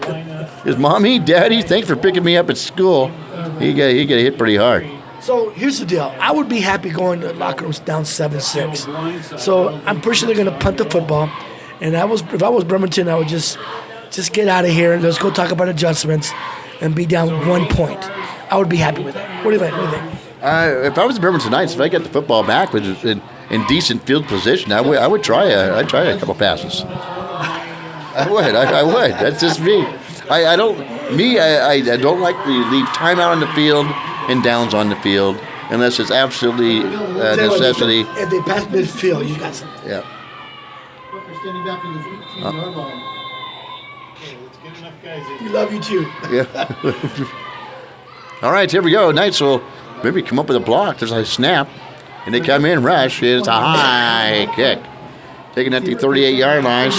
His mommy, daddy, thanks for picking me up at school. He got hit pretty hard. So here's the deal. I would be happy going to the locker rooms down 7-6. So I'm pretty sure they're going to punt the football. And if I was Bremerton, I would just get out of here and let's go talk about adjustments and be down 1 point. I would be happy with that. What do you think? If I was the Bremerton Knights, if I got the football back in decent field position, I would try a couple passes. I would. That's just me. I don't like to leave timeout on the field and downs on the field unless it's absolutely a necessity. If they pass midfield, you got something. Yeah. Booker standing back in his 18-yard line. Let's get enough guys in. We love you too. Yeah. All right, here we go. Knights will maybe come up with a block. There's a snap, and they come in, rush. It's a high kick. Taking at the 38-yard line.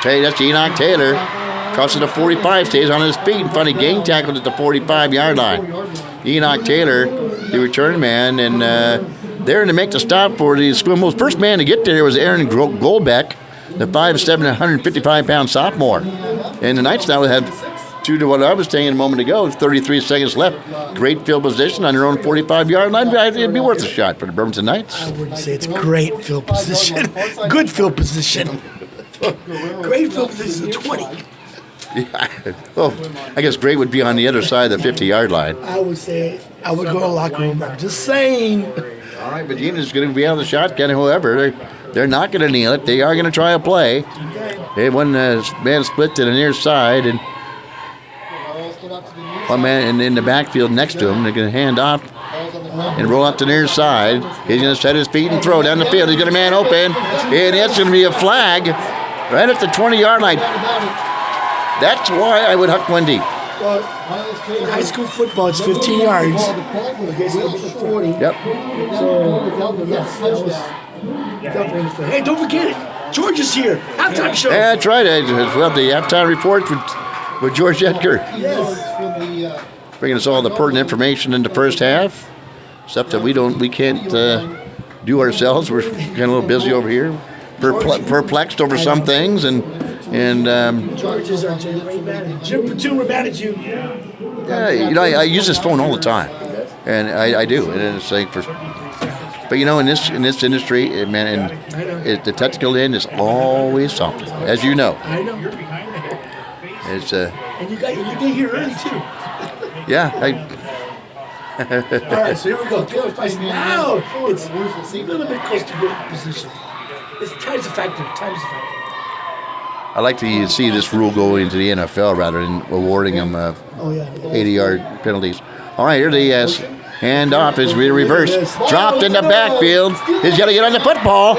That's Enoch Taylor. Crosses the 45, stays on his feet, and finally gang tackled at the 45-yard line. Enoch Taylor, the return man, and there to make the stop for the Sequim Wolves. First man to get there was Aaron Goldbeck, the 5'7", 155-pound sophomore. And the Knights now have, due to what I was saying a moment ago, 33 seconds left. Great field position on their own 45-yard line. It'd be worth a shot for the Bremerton Knights. I wouldn't say it's great field position. Good field position. Great field position is 20. Yeah. Well, I guess great would be on the other side of the 50-yard line. I would say I would go to the locker room. I'm just saying. All right, Virginia's going to be out of the shotgun, whoever. They're not going to kneel it. They are going to try a play. They had one man split to the near side, and one man in the backfield next to him. They're going to hand off and roll out to the near side. He's going to set his feet and throw down the field. He's got a man open, and it's going to be a flag right at the 20-yard line. That's why I would huck one deep. Well, in high school football, it's 15 yards. Okay, so it'll be 40. Yep. So, yes, that was definitely. Hey, don't forget it. George is here. Halftime show. Yeah, that's right. Well, the halftime report with George Edgar. Yes. Bringing us all the pertinent information in the first half. Stuff that we can't do ourselves. We're getting a little busy over here. Perplexed over some things, and George is our Jim manager. Jim Platoon, we're mad at you. yeah, I use this phone all the time, and I do, and it's like but in this industry, man, and the technical end is always something, as you know. I know. It's And you get here early too. yeah. All right, so here we go. Now it's a little bit close to good position. Time's a factor. I like to see this rule go into the NFL rather than awarding them 80-yard penalties. All right, here the hand off is reverse. Dropped in the backfield. He's got to get on the football.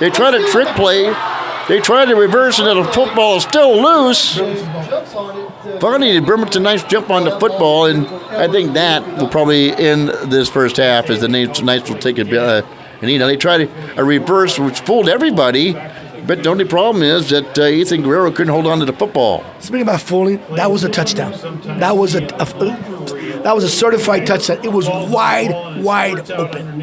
They try to trick play. They try to reverse it, and the football is still loose. Finally, the Bremerton Knights jump on the football, and I think that will probably end this first half as the Knights will take a and they tried a reverse, which fooled everybody. But the only problem is that Ethan Guerrero couldn't hold on to the football. Speaking about fooling, that was a touchdown. That was a certified touchdown. It was wide open.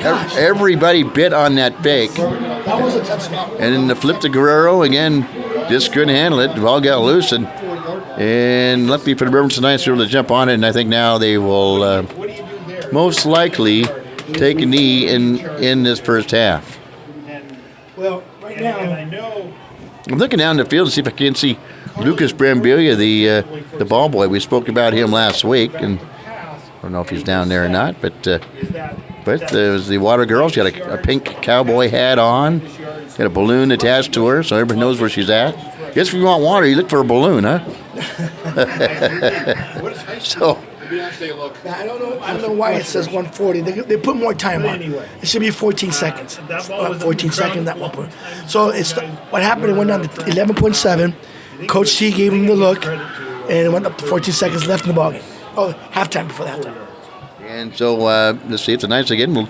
Everybody bit on that fake. That was a touchdown. And then the flip to Guerrero again, just couldn't handle it. The ball got loose, and luckily for the Bremerton Knights, they were able to jump on it. And I think now they will most likely take a knee in this first half. Well, right now, I'm looking down the field to see if I can see Lucas Brambilia, the ball boy. We spoke about him last week, and I don't know if he's down there or not. But there's the Water Girl. She got a pink cowboy hat on, got a balloon attached to her, so everybody knows where she's at. Guess if you want water, you look for a balloon, huh? So To be honest, they look. Now, I don't know why it says 140. They put more time on. Anyway. It should be 14 seconds. That ball was 14 on the seconds ground. at one point. So what happened? It went down to 11.7. Coach T gave him the look, and it went up to 14 seconds left in the ballgame. Oh, halftime before the halftime. And so let's see if the Knights again will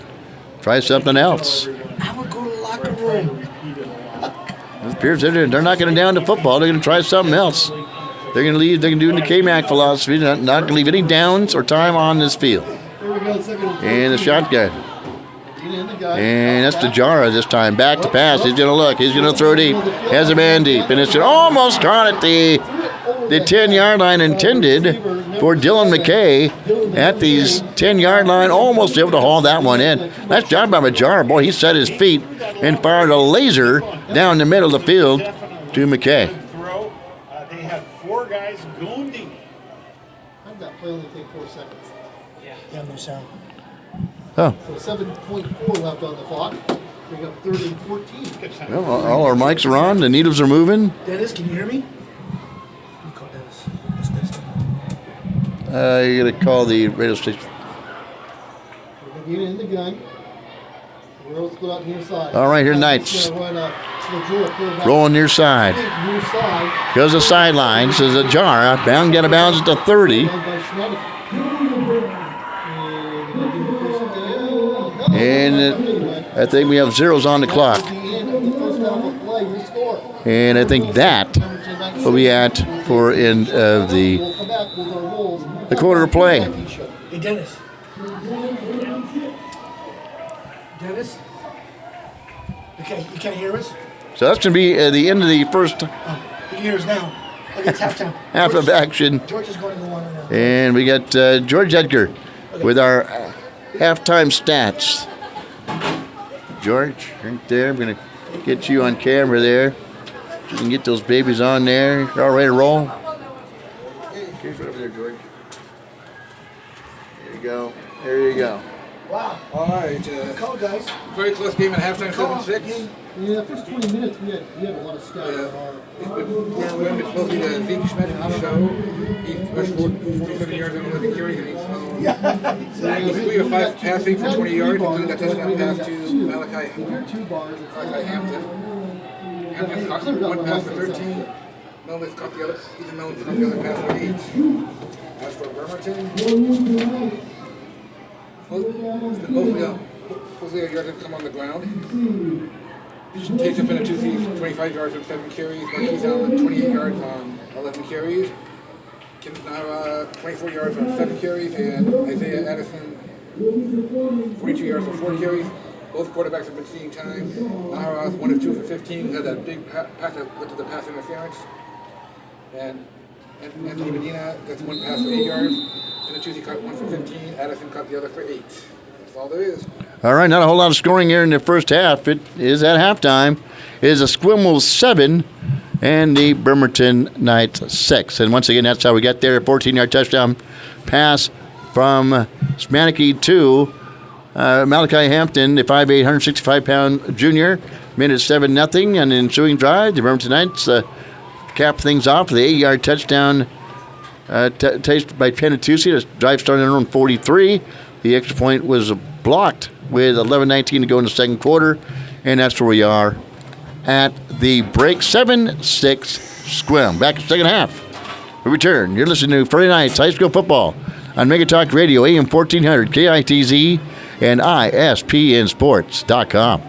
try something else. I would go to the locker room. It appears they're not going to down to football. They're going to try something else. They're going to leave. They're going to do the K-Mac philosophy. Not going to leave any downs or time on this field. Here we go, second and And the shotgun. And that's Tajara this time. Back to pass. He's going to look. He's going to throw deep. Has a man deep. And it's almost caught at the 10-yard line, intended for Dylan McKay at the 10-yard line. Almost able to haul that one in. Nice job by Majara. Boy, he set his feet and fired a laser down the middle of the field to McKay. Throw. They had 4 guys going deep. How did that play only take 4 seconds? Yeah, no sound. Oh, So 7.4 left on the clock. We got 3rd and 14. well, all our mics are on. The needles are moving. Dennis, can you hear me? You call Dennis. It's Dennis. You got to call the radio station. We're going to get in the gun. We'll split out near side. All right, here Knights. Rolling near side. Near side. Goes the sidelines. There's a jar. Bound, get a bounce at the 30. And I think we have zeros on the clock. And I think that will be at for end of the quarter play. Hey, Dennis. Dennis? You can't hear us? So that's going to be the end of the first You can hear us now. Okay, it's halftime. half of action. George is going to go on now. And we got George Edgar with our halftime stats. George, right there. I'm going to get you on camera there. You can get those babies on there. You're all ready to roll? Here's right over there, George. There you go. There you go. Wow. All right. Call, guys. Very close game at halftime, 7-6. Yeah, the first 20 minutes we had a lot of stuff. It's supposed to be the Zeke Schmidt show. He rushed 47 yards on 11 carries and he's 3 of 5 passing for 20 yards, including that touchdown pass to Malachi Hampton. Hampton caught 1 pass for 13. Melvin's caught the other. Ethan Melvin's caught the other pass for 8. As for Bremerton, mostly our yards have come on the ground. Takes up in a 2 25 yards on 7 carries. Marquise Allen 28 yards on 11 carries. Kim's now 24 yards on 7 carries, and Isaiah Addison 42 yards on 4 carries. Both quarterbacks have been seeing time. Naharas 1 of 2 for 15. Had that big pass that led to the pass interference. And Anthony Medina, that's 1 pass for 8 yards. And the Tuesday caught 1 for 15. Addison caught the other for 8. That's all there is. All right, not a whole lot of scoring here in the first half. It is at halftime. It is a Sequim Wolves 7 and the Bremerton Knights 6. And once again, that's how we got there. A 14-yard touchdown pass from Smannicky to Malachi Hampton, the 5'8", 165-pound junior. Made it 7-0 on the ensuing drive. The Bremerton Knights capped things off with the 8-yard touchdown taste by Penatusi. The drive started on 43. The extra point was blocked with 11:19 to go in the second quarter, and that's where we are at the break. 7-6 Sequim. Back in the second half. We return. You're listening to Friday Night's High School Football on Mega Talk Radio, AM 1400, KITZ, and ISPNSports.com.